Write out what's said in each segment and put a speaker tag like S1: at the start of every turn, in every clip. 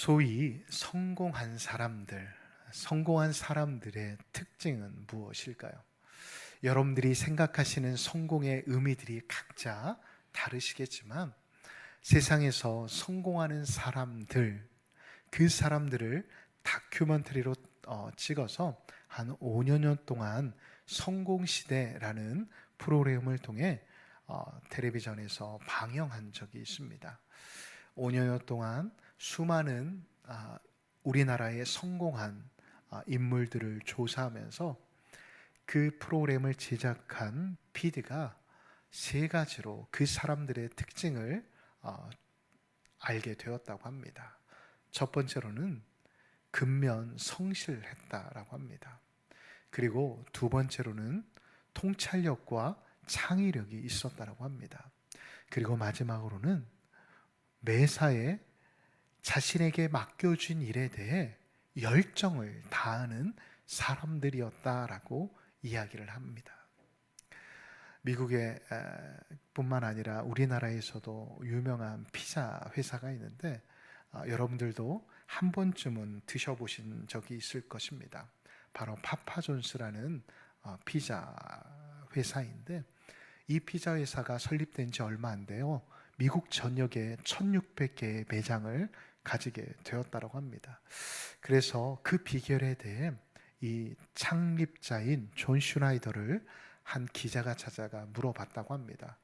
S1: 소위 성공한 사람들의 특징은 무엇일까요? 여러분들이 생각하시는 성공의 의미들이 각자 다르시겠지만 세상에서 성공하는 사람들, 그 사람들을 다큐멘터리로 찍어서 한 5여 년 동안 성공시대라는 프로그램을 통해 텔레비전에서 방영한 적이 있습니다. 5여 년 동안 수많은 우리나라의 성공한 인물들을 조사하면서 그 프로그램을 제작한 PD가 세 가지로 그 사람들의 특징을 알게 되었다고 합니다. 첫 번째로는 근면성실했다라고 합니다. 그리고 두 번째로는 통찰력과 창의력이 있었다라고 합니다. 그리고 마지막으로는 매사에 자신에게 맡겨진 일에 대해 열정을 다하는 사람들이었다라고 이야기를 합니다. 미국에 뿐만 아니라 우리나라에서도 유명한 피자 회사가 있는데 여러분들도 한 번쯤은 드셔보신 적이 있을 것입니다. 바로 파파존스라는 피자 회사인데, 이 피자 회사가 설립된 지 얼마 안 돼요. 미국 전역에 1600개의 매장을 가지게 되었다고 합니다. 그래서 그 비결에 대해 이 창립자인 존 슈나이더를 한 기자가 찾아가 물어봤다고 합니다.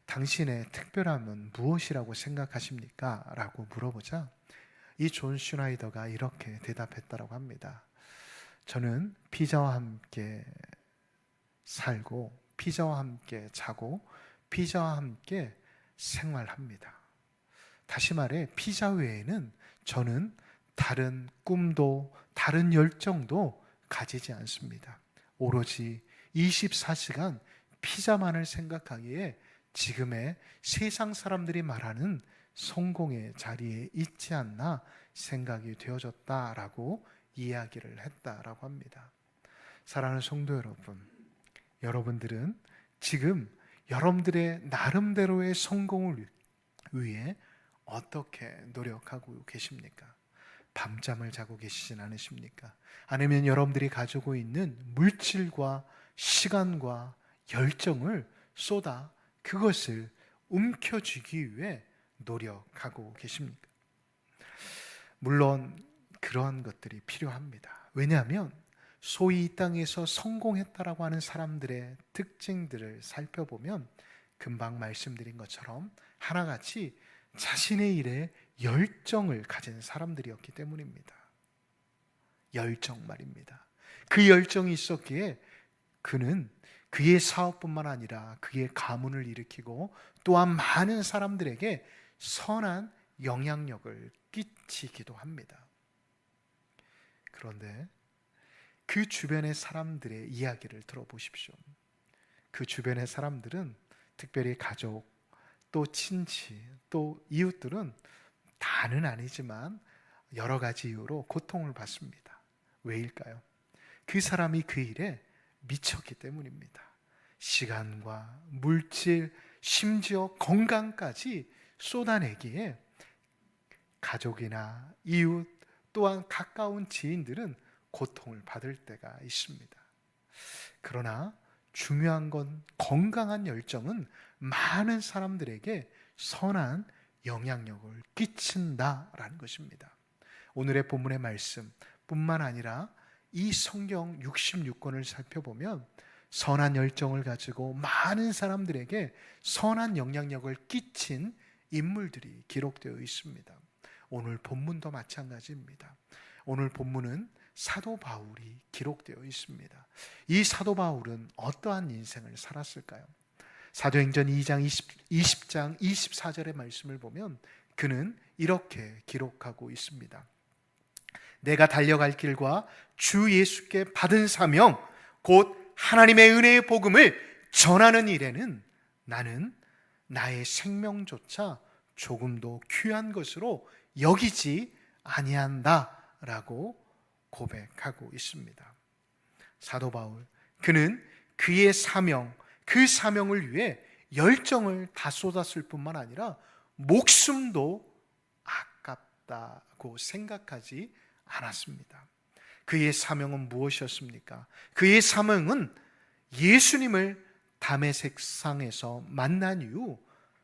S1: 당신의 특별함은 무엇이라고 생각하십니까? 라고 물어보자 이 존 슈나이더가 이렇게 대답했다고 합니다. 저는 피자와 함께 살고, 피자와 함께 자고, 피자와 함께 생활합니다. 다시 말해 피자 외에는 저는 다른 꿈도 다른 열정도 가지지 않습니다. 오로지 24시간 피자만을 생각하기에 지금의 세상 사람들이 말하는 성공의 자리에 있지 않나 생각이 되어졌다라고 이야기를 했다라고 합니다. 사랑하는 성도 여러분, 여러분들은 지금 여러분들의 나름대로의 성공을 위해 어떻게 노력하고 계십니까? 밤잠을 자고 계시진 않으십니까? 아니면 여러분들이 가지고 있는 물질과 시간과 열정을 쏟아 그것을 움켜쥐기 위해 노력하고 계십니까? 물론 그러한 것들이 필요합니다. 왜냐하면 소위 이 땅에서 성공했다라고 하는 사람들의 특징들을 살펴보면 금방 말씀드린 것처럼 하나같이 자신의 일에 열정을 가진 사람들이었기 때문입니다. 열정 말입니다. 그 열정이 있었기에 그는 그의 사업뿐만 아니라 그의 가문을 일으키고 또한 많은 사람들에게 선한 영향력을 끼치기도 합니다. 그런데 그 주변의 사람들의 이야기를 들어보십시오. 그 주변의 사람들은, 특별히 가족, 또 친지, 또 이웃들은 다는 아니지만 여러 가지 이유로 고통을 받습니다. 왜일까요? 그 사람이 그 일에 미쳤기 때문입니다. 시간과 물질, 심지어 건강까지 쏟아내기에 가족이나 이웃 또한 가까운 지인들은 고통을 받을 때가 있습니다. 그러나 중요한 건 건강한 열정은 많은 사람들에게 선한 영향력을 끼친다라는 것입니다. 오늘의 본문의 말씀 뿐만 아니라 이 성경 66권을 살펴보면 선한 열정을 가지고 많은 사람들에게 선한 영향력을 끼친 인물들이 기록되어 있습니다. 오늘 본문도 마찬가지입니다. 오늘 본문은 사도 바울이 기록되어 있습니다. 이 사도 바울은 어떠한 인생을 살았을까요? 사도행전 2장 20장 24절의 말씀을 보면 그는 이렇게 기록하고 있습니다. 내가 달려갈 길과 주 예수께 받은 사명 곧 하나님의 은혜의 복음을 전하는 일에는 나는 나의 생명조차 조금도 귀한 것으로 여기지 아니한다라고 고백하고 있습니다. 사도 바울, 그는 그의 사명, 그 사명을 위해 열정을 다 쏟았을 뿐만 아니라 목숨도 받았다고 생각하지 않았습니다. 그의 사명은 무엇이었습니까? 그의 사명은 예수님을 다메섹상에서 만난 이후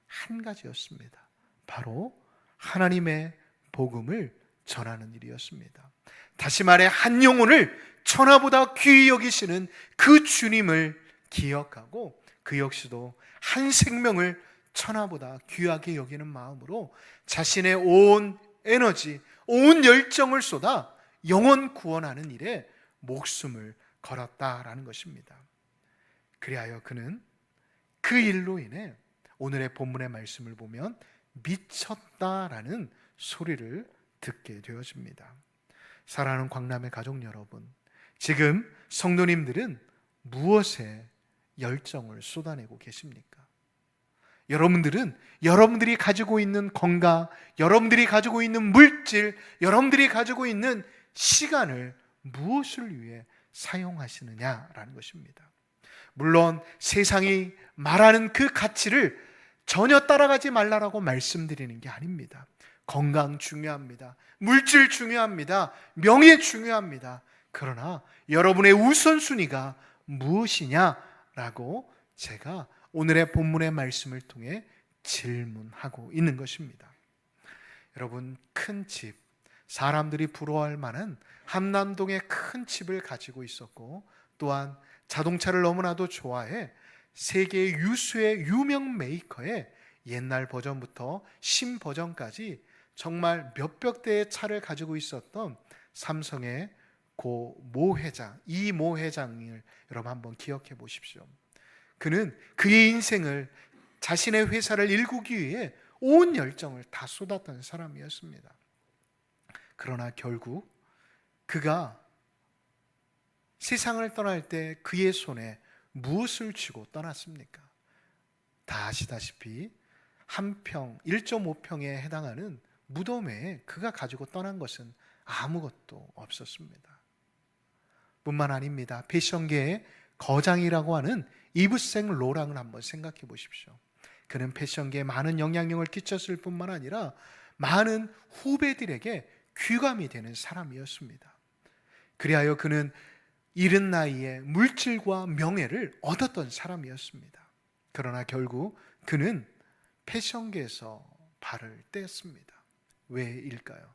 S1: 한 가지였습니다. 바로 하나님의 복음을 전하는 일이었습니다. 다시 말해 한 영혼을 천하보다 귀히 여기시는 그 주님을 기억하고 그 역시도 한 생명을 천하보다 귀하게 여기는 마음으로 자신의 온 에너지, 온 열정을 쏟아 영혼 구원하는 일에 목숨을 걸었다라는 것입니다. 그리하여 그는 그 일로 인해 오늘의 본문의 말씀을 보면 미쳤다라는 소리를 듣게 되어집니다. 사랑하는 광남의 가족 여러분, 지금 성도님들은 무엇에 열정을 쏟아내고 계십니까? 여러분들은 여러분들이 가지고 있는 건강, 여러분들이 가지고 있는 물질, 여러분들이 가지고 있는 시간을 무엇을 위해 사용하시느냐라는 것입니다. 물론 세상이 말하는 그 가치를 전혀 따라가지 말라라고 말씀드리는 게 아닙니다. 건강 중요합니다. 물질 중요합니다. 명예 중요합니다. 그러나 여러분의 우선순위가 무엇이냐라고 제가 오늘의 본문의 말씀을 통해 질문하고 있는 것입니다. 여러분, 큰 집, 사람들이 부러워할 만한 한남동에 큰 집을 가지고 있었고, 또한 자동차를 너무나도 좋아해 세계 유수의 유명 메이커의 옛날 버전부터 신버전까지 정말 몇백 대의 차를 가지고 있었던 삼성의 고 모 회장, 이 모 회장을 여러분 한번 기억해 보십시오. 그는 그의 인생을 자신의 회사를 일구기 위해 온 열정을 다 쏟았던 사람이었습니다. 그러나 결국 그가 세상을 떠날 때 그의 손에 무엇을 쥐고 떠났습니까? 다 아시다시피 한 평, 1.5평에 해당하는 무덤 외에 그가 가지고 떠난 것은 아무것도 없었습니다. 뿐만 아닙니다. 패션계의 거장이라고 하는 이브생 로랑을 한번 생각해 보십시오. 그는 패션계에 많은 영향력을 끼쳤을 뿐만 아니라 많은 후배들에게 귀감이 되는 사람이었습니다. 그리하여 그는 이른 나이에 물질과 명예를 얻었던 사람이었습니다. 그러나 결국 그는 패션계에서 발을 뗐습니다. 왜일까요?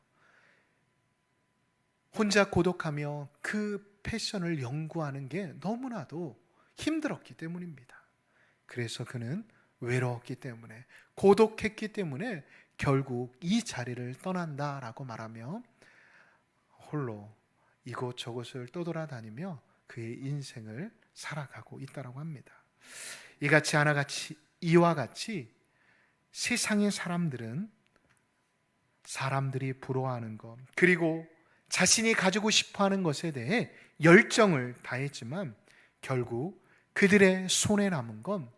S1: 혼자 고독하며 그 패션을 연구하는 게 너무나도 힘들었기 때문입니다. 그래서 그는 외로웠기 때문에, 고독했기 때문에 결국 이 자리를 떠난다라고 말하며 홀로 이곳저곳을 떠돌아다니며 그의 인생을 살아가고 있다고 합니다. 이와 같이 세상의 사람들은 사람들이 부러워하는 것, 그리고 자신이 가지고 싶어하는 것에 대해 열정을 다했지만 결국 그들의 손에 남은 건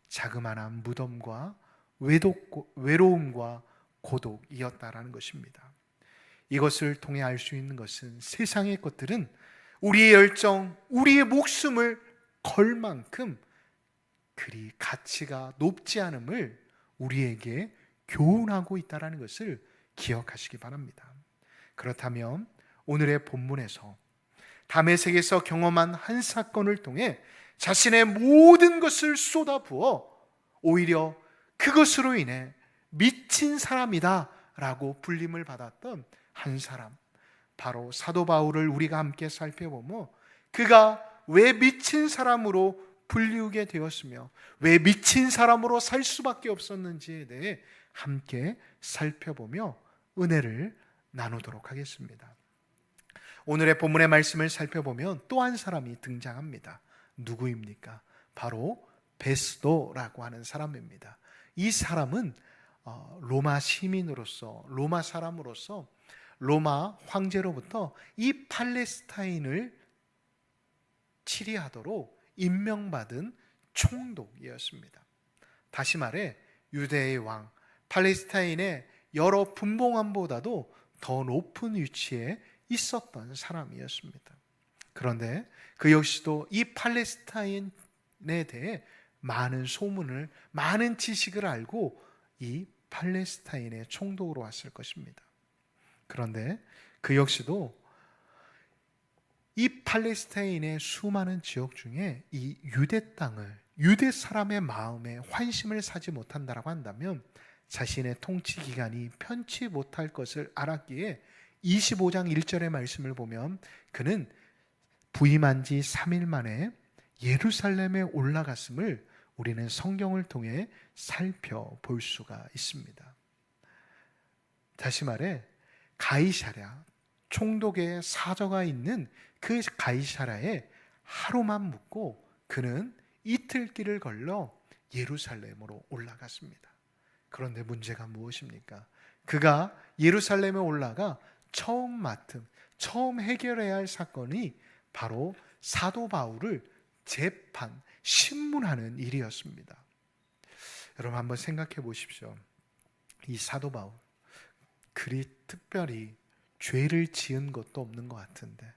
S1: 자그마한 무덤과 외로움과 고독이었다라는 것입니다. 이것을 통해 알 수 있는 것은 세상의 것들은 우리의 열정, 우리의 목숨을 걸 만큼 그리 가치가 높지 않음을 우리에게 교훈하고 있다는 것을 기억하시기 바랍니다. 그렇다면 오늘의 본문에서 다메섹에서 경험한 한 사건을 통해 자신의 모든 것을 쏟아부어 오히려 그것으로 인해 미친 사람이다 라고 불림을 받았던 한 사람, 바로 사도 바울을 우리가 함께 살펴보며 그가 왜 미친 사람으로 불리우게 되었으며 왜 미친 사람으로 살 수밖에 없었는지에 대해 함께 살펴보며 은혜를 나누도록 하겠습니다. 오늘의 본문의 말씀을 살펴보면 또 한 사람이 등장합니다. 누구입니까? 바로 베스도라고 하는 사람입니다. 이 사람은 로마 시민으로서, 로마 사람으로서 로마 황제로부터 이 팔레스타인을 치리하도록 임명받은 총독이었습니다. 다시 말해 유대의 왕, 팔레스타인의 여러 분봉왕보다도 더 높은 위치에 있었던 사람이었습니다. 그런데 그 역시도 이 팔레스타인에 대해 많은 소문을, 많은 지식을 알고 이 팔레스타인의 총독으로 왔을 것입니다. 그런데 그 역시도 이 팔레스타인의 수많은 지역 중에 이 유대 땅을, 유대 사람의 마음에 환심을 사지 못한다라고 한다면 자신의 통치 기간이 편치 못할 것을 알았기에 25장 1절의 말씀을 보면 그는 부임한 지 3일 만에 예루살렘에 올라갔음을 우리는 성경을 통해 살펴볼 수가 있습니다. 다시 말해 가이사랴 총독의 사저가 있는 그 가이사랴에 하루만 묵고 그는 이틀 길을 걸러 예루살렘으로 올라갔습니다. 그런데 문제가 무엇입니까? 그가 예루살렘에 올라가 처음 해결해야 할 사건이 바로 사도 바울을 재판, 신문하는 일이었습니다. 여러분 한번 생각해 보십시오. 이 사도 바울, 그리 특별히 죄를 지은 것도 없는 것 같은데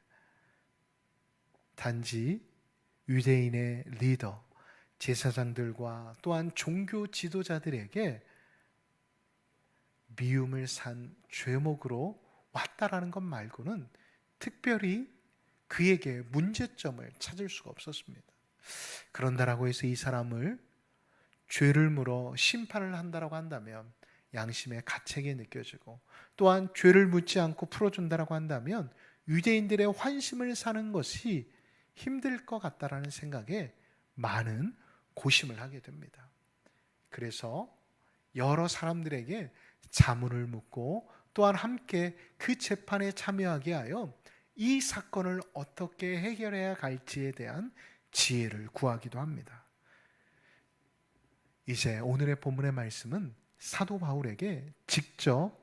S1: 단지 유대인의 리더, 제사장들과 또한 종교 지도자들에게 미움을 산 죄목으로 왔다라는 것 말고는 특별히 그에게 문제점을 찾을 수가 없었습니다. 그런다라고 해서 이 사람을 죄를 물어 심판을 한다라고 한다면 양심의 가책이 느껴지고 또한 죄를 묻지 않고 풀어준다라고 한다면 유대인들의 환심을 사는 것이 힘들 것 같다라는 생각에 많은 고심을 하게 됩니다. 그래서 여러 사람들에게 자문을 묻고 또한 함께 그 재판에 참여하게 하여 이 사건을 어떻게 해결해야 갈지에 대한 지혜를 구하기도 합니다. 이제 오늘의 본문의 말씀은 사도 바울에게 직접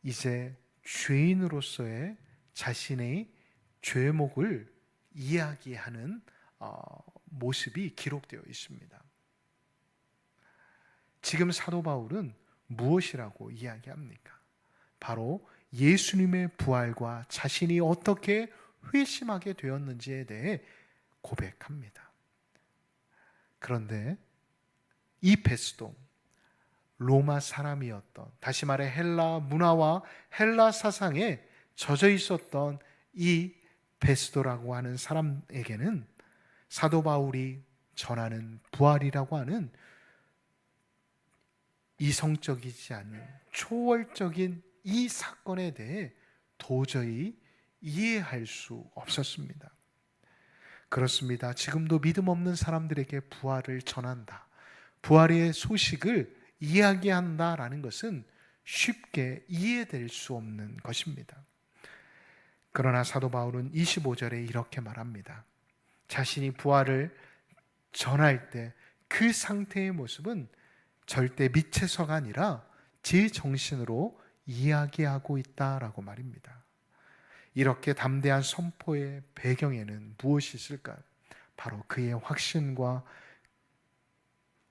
S1: 이제 죄인으로서의 자신의 죄목을 이야기하는 모습이 기록되어 있습니다. 지금 사도 바울은 무엇이라고 이야기합니까? 바로 예수님의 부활과 자신이 어떻게 회심하게 되었는지에 대해 고백합니다. 그런데 이 베스도 로마 사람이었던, 다시 말해 헬라 문화와 헬라 사상에 젖어 있었던 이 베스도라고 하는 사람에게는 사도 바울이 전하는 부활이라고 하는 이성적이지 않은 초월적인 이 사건에 대해 도저히 이해할 수 없었습니다. 그렇습니다. 지금도 믿음 없는 사람들에게 부활을 전한다, 부활의 소식을 이야기한다라는 것은 쉽게 이해될 수 없는 것입니다. 그러나 사도 바울은 25절에 이렇게 말합니다. 자신이 부활을 전할 때 그 상태의 모습은 절대 미체서가 아니라 제 정신으로 이야기하고 있다라고 말입니다. 이렇게 담대한 선포의 배경에는 무엇이 있을까요? 바로 그의 확신과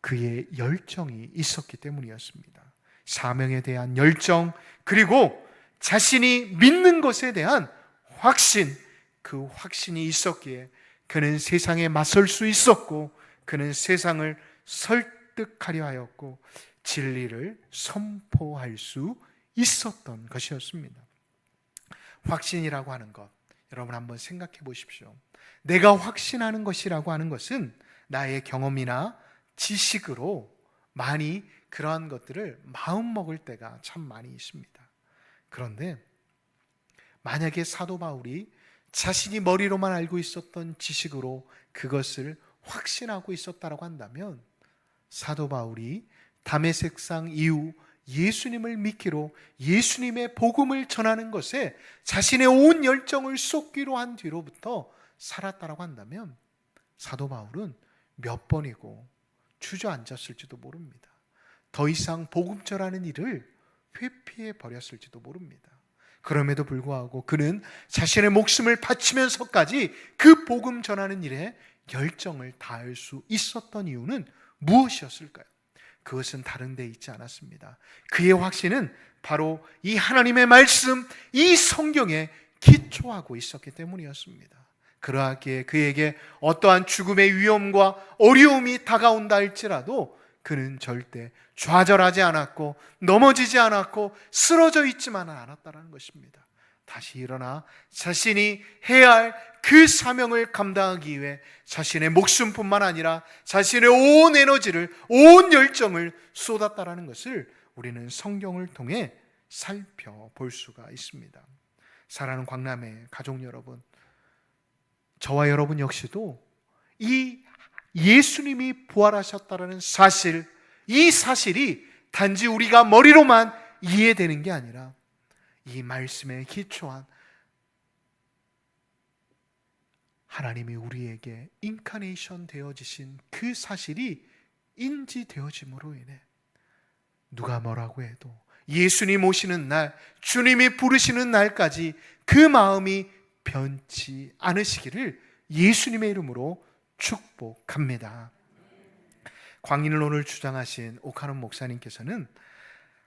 S1: 그의 열정이 있었기 때문이었습니다. 사명에 대한 열정, 그리고 자신이 믿는 것에 대한 확신, 그 확신이 있었기에 그는 세상에 맞설 수 있었고 그는 세상을 설득하려 하였고 진리를 선포할 수 있었던 것이었습니다. 확신이라고 하는 것, 여러분 한번 생각해 보십시오. 내가 확신하는 것이라고 하는 것은 나의 경험이나 지식으로 많이 그러한 것들을 마음먹을 때가 참 많이 있습니다. 그런데 만약에 사도 바울이 자신이 머리로만 알고 있었던 지식으로 그것을 확신하고 있었다고 한다면 사도 바울이 다메섹상 이후 예수님을 믿기로 예수님의 복음을 전하는 것에 자신의 온 열정을 쏟기로 한 뒤로부터 살았다고 한다면 사도 바울은 몇 번이고 주저앉았을지도 모릅니다. 더 이상 복음 전하는 일을 회피해 버렸을지도 모릅니다. 그럼에도 불구하고 그는 자신의 목숨을 바치면서까지 그 복음 전하는 일에 열정을 다할 수 있었던 이유는 무엇이었을까요? 그것은 다른 데 있지 않았습니다. 그의 확신은 바로 이 하나님의 말씀, 이 성경에 기초하고 있었기 때문이었습니다. 그러하기에 그에게 어떠한 죽음의 위험과 어려움이 다가온다 할지라도 그는 절대 좌절하지 않았고 넘어지지 않았고 쓰러져 있지만은 않았다는 것입니다. 다시 일어나 자신이 해야 할 그 사명을 감당하기 위해 자신의 목숨뿐만 아니라 자신의 온 에너지를, 온 열정을 쏟았다라는 것을 우리는 성경을 통해 살펴볼 수가 있습니다. 사랑하는 광남의 가족 여러분, 저와 여러분 역시도 이 예수님이 부활하셨다는 사실, 이 사실이 단지 우리가 머리로만 이해되는 게 아니라 이 말씀에 기초한 하나님이 우리에게 인카네이션 되어지신 그 사실이 인지되어짐으로 인해 누가 뭐라고 해도 예수님 오시는 날, 주님이 부르시는 날까지 그 마음이 변치 않으시기를 예수님의 이름으로 축복합니다. 광인을 오늘 주장하신 오카논 목사님께서는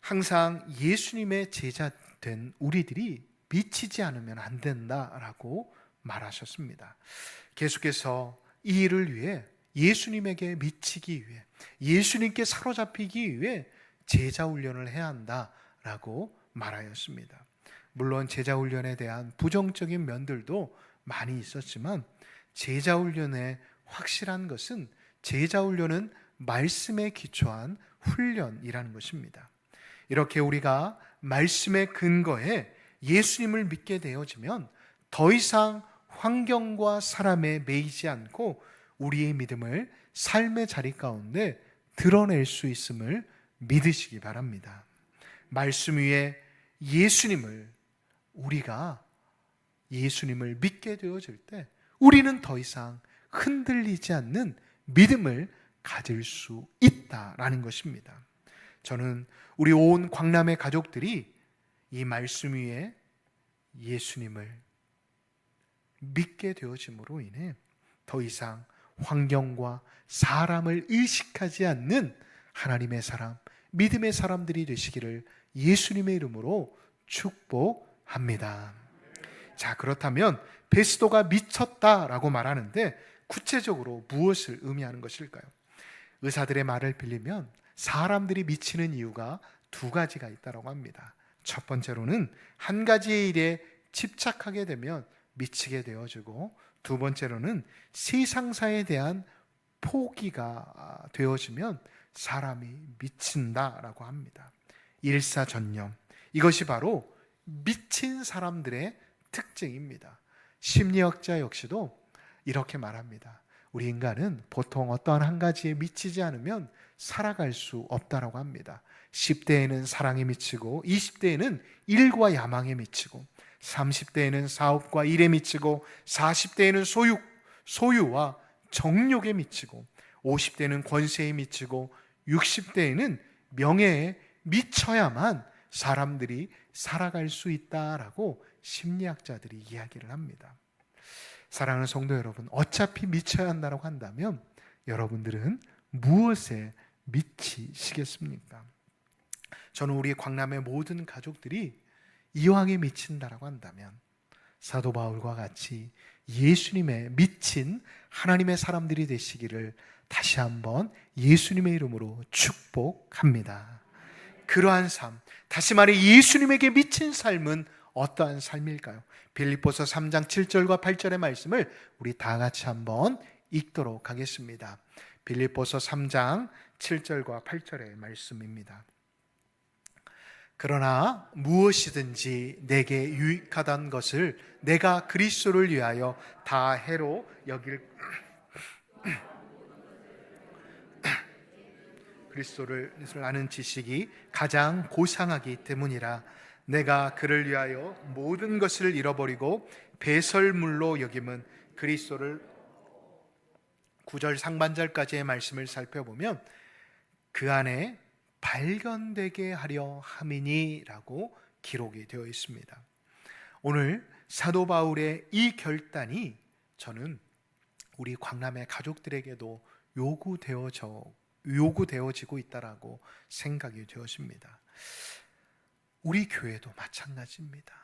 S1: 항상 예수님의 제자 된 우리들이 미치지 않으면 안 된다라고 말하셨습니다. 계속해서 이 일을 위해 예수님에게 미치기 위해, 예수님께 사로잡히기 위해 제자 훈련을 해야 한다라고 말하였습니다. 물론 제자 훈련에 대한 부정적인 면들도 많이 있었지만 제자 훈련의 확실한 것은 제자 훈련은 말씀에 기초한 훈련이라는 것입니다. 이렇게 우리가 말씀의 근거에 예수님을 믿게 되어지면 더 이상 환경과 사람에 매이지 않고 우리의 믿음을 삶의 자리 가운데 드러낼 수 있음을 믿으시기 바랍니다. 말씀 위에 우리가 예수님을 믿게 되어질 때 우리는 더 이상 흔들리지 않는 믿음을 가질 수 있다라는 것입니다. 저는 우리 온 광남의 가족들이 이 말씀 위에 예수님을 믿게 되어짐으로 인해 더 이상 환경과 사람을 의식하지 않는 하나님의 사람, 믿음의 사람들이 되시기를 예수님의 이름으로 축복합니다. 자, 그렇다면 베스도가 미쳤다라고 말하는데 구체적으로 무엇을 의미하는 것일까요? 의사들의 말을 빌리면 사람들이 미치는 이유가 두 가지가 있다고 합니다. 첫 번째로는 한 가지의 일에 집착하게 되면 미치게 되어지고, 두 번째로는 세상사에 대한 포기가 되어지면 사람이 미친다라고 합니다. 일사전념, 이것이 바로 미친 사람들의 특징입니다. 심리학자 역시도 이렇게 말합니다. 우리 인간은 보통 어떠한 한 가지에 미치지 않으면 살아갈 수 없다라고 합니다. 10대에는 사랑에 미치고, 20대에는 일과 야망에 미치고, 30대에는 사업과 일에 미치고, 40대에는 소유와 정욕에 미치고, 50대는 권세에 미치고, 60대에는 명예에 미쳐야만 사람들이 살아갈 수 있다라고 심리학자들이 이야기를 합니다. 사랑하는 성도 여러분, 어차피 미쳐야 한다고 한다면 여러분들은 무엇에 미치시겠습니까? 저는 우리 광남의 모든 가족들이 이왕에 미친다라고 한다면 사도 바울과 같이 예수님의 미친 하나님의 사람들이 되시기를 다시 한번 예수님의 이름으로 축복합니다. 그러한 삶, 다시 말해 예수님에게 미친 삶은 어떠한 삶일까요? 빌립보서 3장 7절과 8절의 말씀을 우리 다 같이 한번 읽도록 하겠습니다. 빌립보서 3장 7절과 8절의 말씀입니다. 그러나 무엇이든지 내게 유익하다는 것을 내가 그리스도를 위하여 다 해로 여길 그리스도를 아는 지식이 가장 고상하기 때문이라. 내가 그를 위하여 모든 것을 잃어버리고 배설물로 여김은 그리스도를, 9절 상반절까지의 말씀을 살펴보면 그 안에 발견되게 하려 함이니라고 기록이 되어 있습니다. 오늘 사도 바울의 이 결단이 저는 우리 광남의 가족들에게도 요구되어지고 있다라고 생각이 되어집니다. 우리 교회도 마찬가지입니다.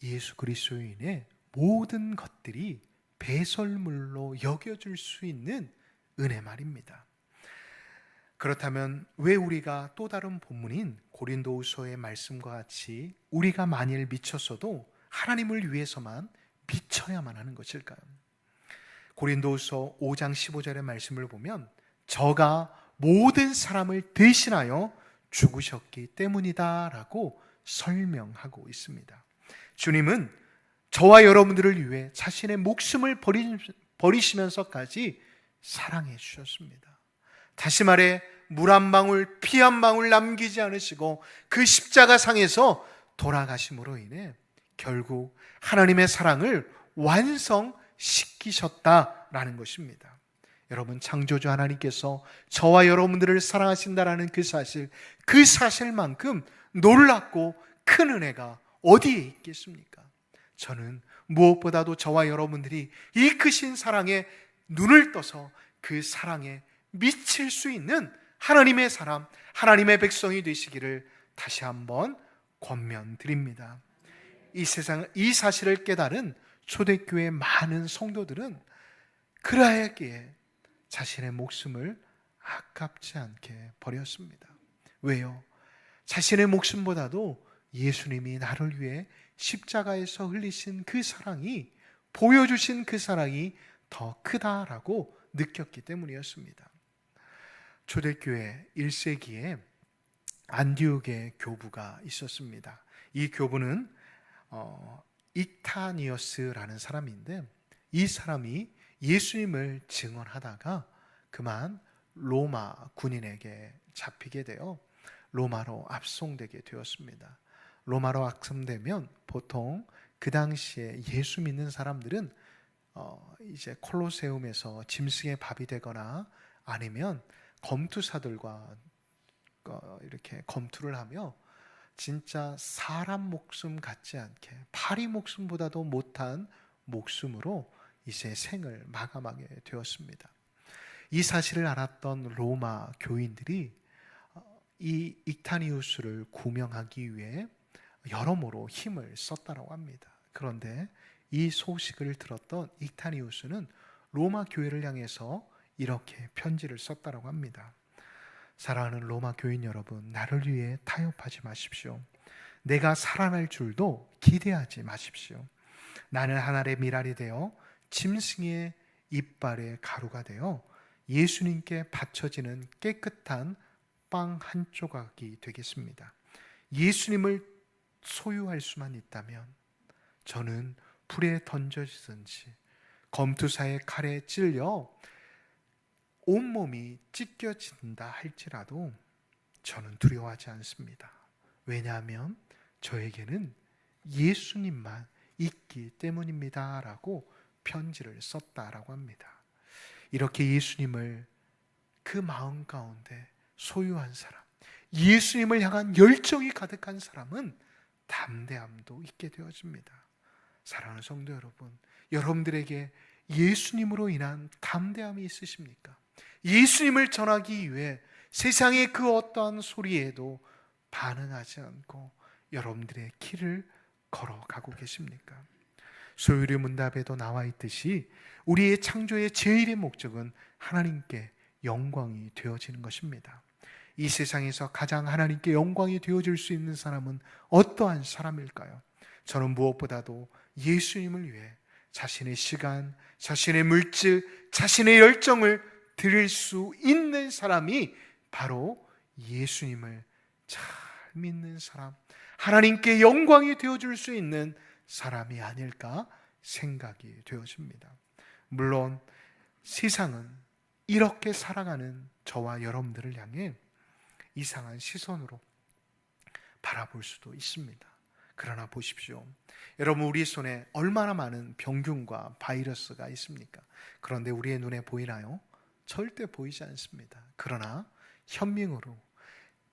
S1: 예수 그리스도인의 모든 것들이 배설물로 여겨질 수 있는 은혜 말입니다. 그렇다면 왜 우리가 또 다른 본문인 고린도후서의 말씀과 같이 우리가 만일 미쳤어도 하나님을 위해서만 미쳐야만 하는 것일까요? 고린도후서 5장 15절의 말씀을 보면 저가 모든 사람을 대신하여 죽으셨기 때문이다 라고 설명하고 있습니다. 주님은 저와 여러분들을 위해 자신의 목숨을 버리시면서까지 사랑해 주셨습니다. 다시 말해 물 한 방울 피 한 방울 남기지 않으시고 그 십자가상에서 돌아가심으로 인해 결국 하나님의 사랑을 완성시키셨다라는 것입니다. 여러분, 창조주 하나님께서 저와 여러분들을 사랑하신다라는 그 사실만큼 놀랍고 큰 은혜가 어디에 있겠습니까? 저는 무엇보다도 저와 여러분들이 이 크신 사랑에 눈을 떠서 그 사랑에 미칠 수 있는 하나님의 사람, 하나님의 백성이 되시기를 다시 한번 권면드립니다. 이 사실을 깨달은 초대교회 많은 성도들은 그라에게 자신의 목숨을 아깝지 않게 버렸습니다. 왜요? 자신의 목숨보다도 예수님이 나를 위해 십자가에서 흘리신 그 사랑이, 보여주신 그 사랑이 더 크다라고 느꼈기 때문이었습니다. 초대교회 1세기에 안디옥의 교부가 있었습니다. 이 교부는 익타니어스라는 사람인데, 이 사람이 예수님을 증언하다가 그만 로마 군인에게 잡히게 되어 로마로 압송되게 되었습니다. 로마로 압송되면 보통 그 당시에 예수 믿는 사람들은 이제 콜로세움에서 짐승의 밥이 되거나 아니면 검투사들과 이렇게 검투를 하며 진짜 사람 목숨 같지 않게 파리 목숨보다도 못한 목숨으로 이제 생을 마감하게 되었습니다. 이 사실을 알았던 로마 교인들이 이 익타니우스를 구명하기 위해 여러모로 힘을 썼다고 합니다. 그런데 이 소식을 들었던 익타니우스는 로마 교회를 향해서 이렇게 편지를 썼다고 합니다. 사랑하는 로마 교인 여러분, 나를 위해 타협하지 마십시오. 내가 살아날 줄도 기대하지 마십시오. 나는 한 알의 밀알이 되어 짐승의 이빨의 가루가 되어 예수님께 바쳐지는 깨끗한 빵 한 조각이 되겠습니다. 예수님을 소유할 수만 있다면 저는 불에 던져지든지 검투사의 칼에 찔려 온몸이 찢겨진다 할지라도 저는 두려워하지 않습니다. 왜냐하면 저에게는 예수님만 있기 때문입니다 라고 편지를 썼다라고 합니다. 이렇게 예수님을 그 마음 가운데 소유한 사람, 예수님을 향한 열정이 가득한 사람은 담대함도 있게 되어집니다. 사랑하는 성도 여러분, 여러분들에게 예수님으로 인한 담대함이 있으십니까? 예수님을 전하기 위해 세상의 그 어떠한 소리에도 반응하지 않고 여러분들의 길을 걸어가고 계십니까? 소유리 문답에도 나와 있듯이 우리의 창조의 제일의 목적은 하나님께 영광이 되어지는 것입니다. 이 세상에서 가장 하나님께 영광이 되어질 수 있는 사람은 어떠한 사람일까요? 저는 무엇보다도 예수님을 위해 자신의 시간, 자신의 물질, 자신의 열정을 드릴 수 있는 사람이 바로 예수님을 잘 믿는 사람, 하나님께 영광이 되어줄 수 있는 사람이 아닐까 생각이 되어집니다. 물론 세상은 이렇게 살아가는 저와 여러분들을 향해 이상한 시선으로 바라볼 수도 있습니다. 그러나 보십시오. 여러분, 우리 손에 얼마나 많은 병균과 바이러스가 있습니까? 그런데 우리의 눈에 보이나요? 절대 보이지 않습니다. 그러나 현미경으로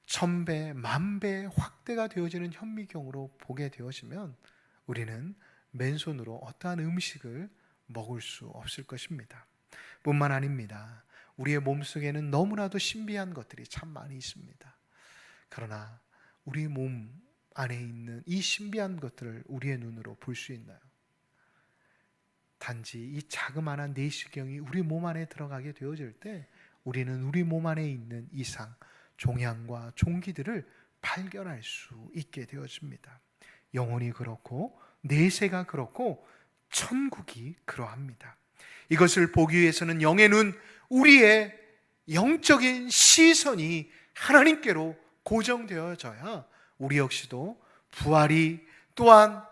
S1: 1000배, 10,000배 확대가 되어지는 현미경으로 보게 되어지면 우리는 맨손으로 어떠한 음식을 먹을 수 없을 것입니다. 뿐만 아닙니다. 우리의 몸속에는 너무나도 신비한 것들이 참 많이 있습니다. 그러나 우리 몸 안에 있는 이 신비한 것들을 우리의 눈으로 볼 수 있나요? 단지 이 자그마한 내시경이 우리 몸 안에 들어가게 되어질 때 우리는 우리 몸 안에 있는 이상, 종양과 종기들을 발견할 수 있게 되어집니다. 영혼이 그렇고 내세가 그렇고 천국이 그러합니다. 이것을 보기 위해서는 영의 눈, 우리의 영적인 시선이 하나님께로 고정되어져야 우리 역시도 부활이 또한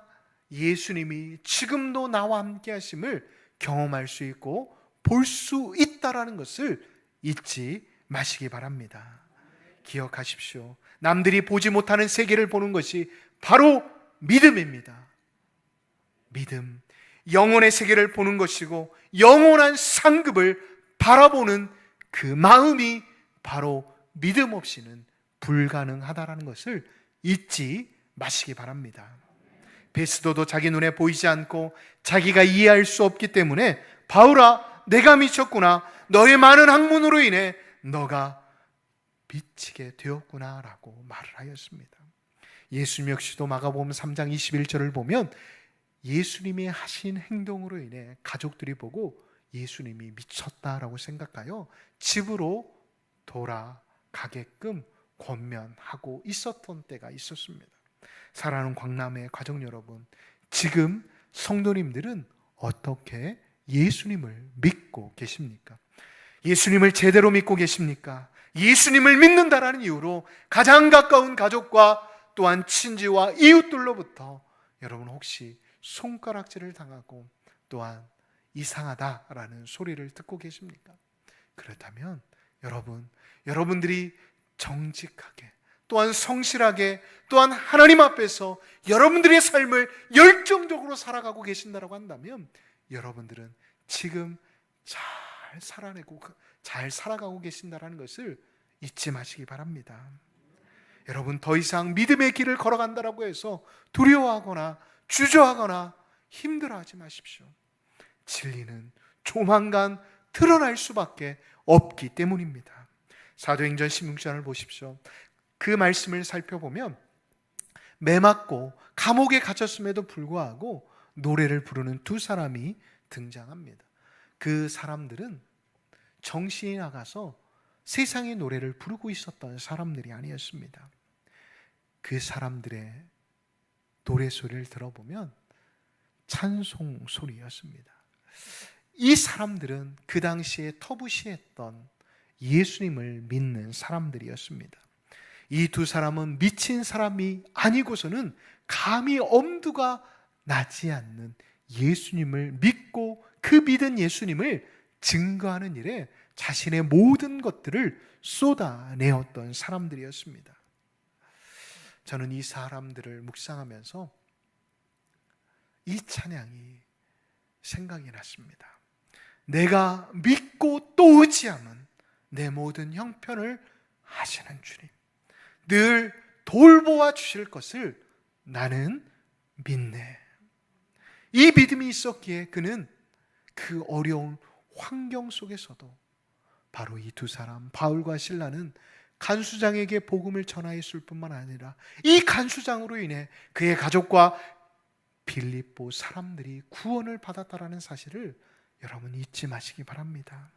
S1: 예수님이 지금도 나와 함께 하심을 경험할 수 있고 볼 수 있다라는 것을 잊지 마시기 바랍니다. 기억하십시오. 남들이 보지 못하는 세계를 보는 것이 바로 믿음입니다. 믿음, 영혼의 세계를 보는 것이고 영원한 상급을 바라보는 그 마음이 바로 믿음 없이는 불가능하다라는 것을 잊지 마시기 바랍니다. 베스도도 자기 눈에 보이지 않고 자기가 이해할 수 없기 때문에 바울아, 내가 미쳤구나. 너의 많은 학문으로 인해 너가 미치게 되었구나 라고 말을 하였습니다. 예수님 역시도 마가복음 3장 21절을 보면 예수님이 하신 행동으로 인해 가족들이 보고 예수님이 미쳤다라고 생각하여 집으로 돌아가게끔 권면하고 있었던 때가 있었습니다. 사랑하는 광남의 가족 여러분, 지금 성도님들은 어떻게 예수님을 믿고 계십니까? 예수님을 제대로 믿고 계십니까? 예수님을 믿는다라는 이유로 가장 가까운 가족과 또한 친지와 이웃들로부터 여러분 혹시 손가락질을 당하고 또한 이상하다라는 소리를 듣고 계십니까? 그렇다면 여러분들이 정직하게 또한 성실하게 또한 하나님 앞에서 여러분들의 삶을 열정적으로 살아가고 계신다고 한다면 여러분들은 지금 잘 살아가고 계신다는 것을 잊지 마시기 바랍니다. 여러분, 더 이상 믿음의 길을 걸어간다고 해서 두려워하거나 주저하거나 힘들어하지 마십시오. 진리는 조만간 드러날 수밖에 없기 때문입니다. 사도행전 16장을 보십시오. 그 말씀을 살펴보면 매 맞고 감옥에 갇혔음에도 불구하고 노래를 부르는 두 사람이 등장합니다. 그 사람들은 정신이 나가서 세상의 노래를 부르고 있었던 사람들이 아니었습니다. 그 사람들의 노래 소리를 들어보면 찬송 소리였습니다. 이 사람들은 그 당시에 터부시했던 예수님을 믿는 사람들이었습니다. 이 두 사람은 미친 사람이 아니고서는 감히 엄두가 나지 않는 예수님을 믿고 그 믿은 예수님을 증거하는 일에 자신의 모든 것들을 쏟아내었던 사람들이었습니다. 저는 이 사람들을 묵상하면서 이 찬양이 생각이 났습니다. 내가 믿고 또 의지함은 내 모든 형편을 하시는 주님, 늘 돌보아 주실 것을 나는 믿네. 이 믿음이 있었기에 그는 그 어려운 환경 속에서도 바로 이 두 사람 바울과 실라는 간수장에게 복음을 전하였을 뿐만 아니라 이 간수장으로 인해 그의 가족과 빌립보 사람들이 구원을 받았다라는 사실을 여러분 잊지 마시기 바랍니다.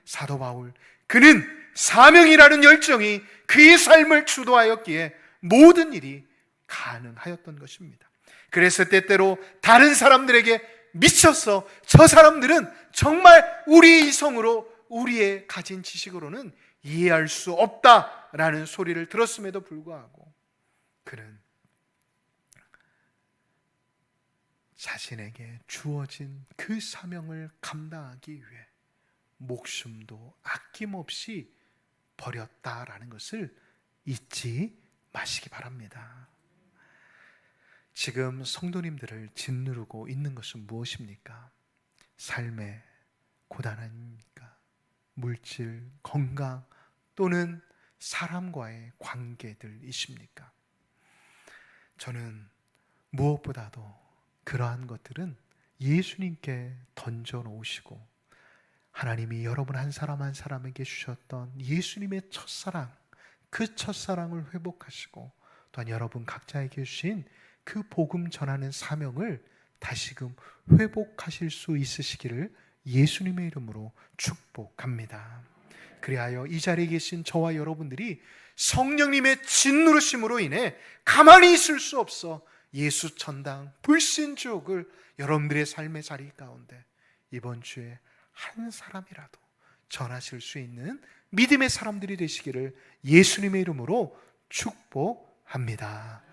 S1: 사도 바울, 그는 사명이라는 열정이 그의 삶을 주도하였기에 모든 일이 가능하였던 것입니다. 그래서 때때로 다른 사람들에게 미쳐서 저 사람들은 정말 우리의 이성으로 우리의 가진 지식으로는 이해할 수 없다라는 소리를 들었음에도 불구하고 그는 자신에게 주어진 그 사명을 감당하기 위해 목숨도 아낌없이 버렸다라는 것을 잊지 마시기 바랍니다. 지금 성도님들을 짓누르고 있는 것은 무엇입니까? 삶의 고단함입니까? 물질, 건강 또는 사람과의 관계들이십니까? 저는 무엇보다도 그러한 것들은 예수님께 던져놓으시고 하나님이 여러분 한 사람 한 사람에게 주셨던 예수님의 첫사랑, 그 첫사랑을 회복하시고 또한 여러분 각자에게 주신 그 복음 전하는 사명을 다시금 회복하실 수 있으시기를 예수님의 이름으로 축복합니다. 그리하여 이 자리에 계신 저와 여러분들이 성령님의 진노르심으로 인해 가만히 있을 수 없어 예수 전당 불신족을 여러분들의 삶의 자리 가운데 이번 주에 한 사람이라도 전하실 수 있는 믿음의 사람들이 되시기를 예수님의 이름으로 축복합니다.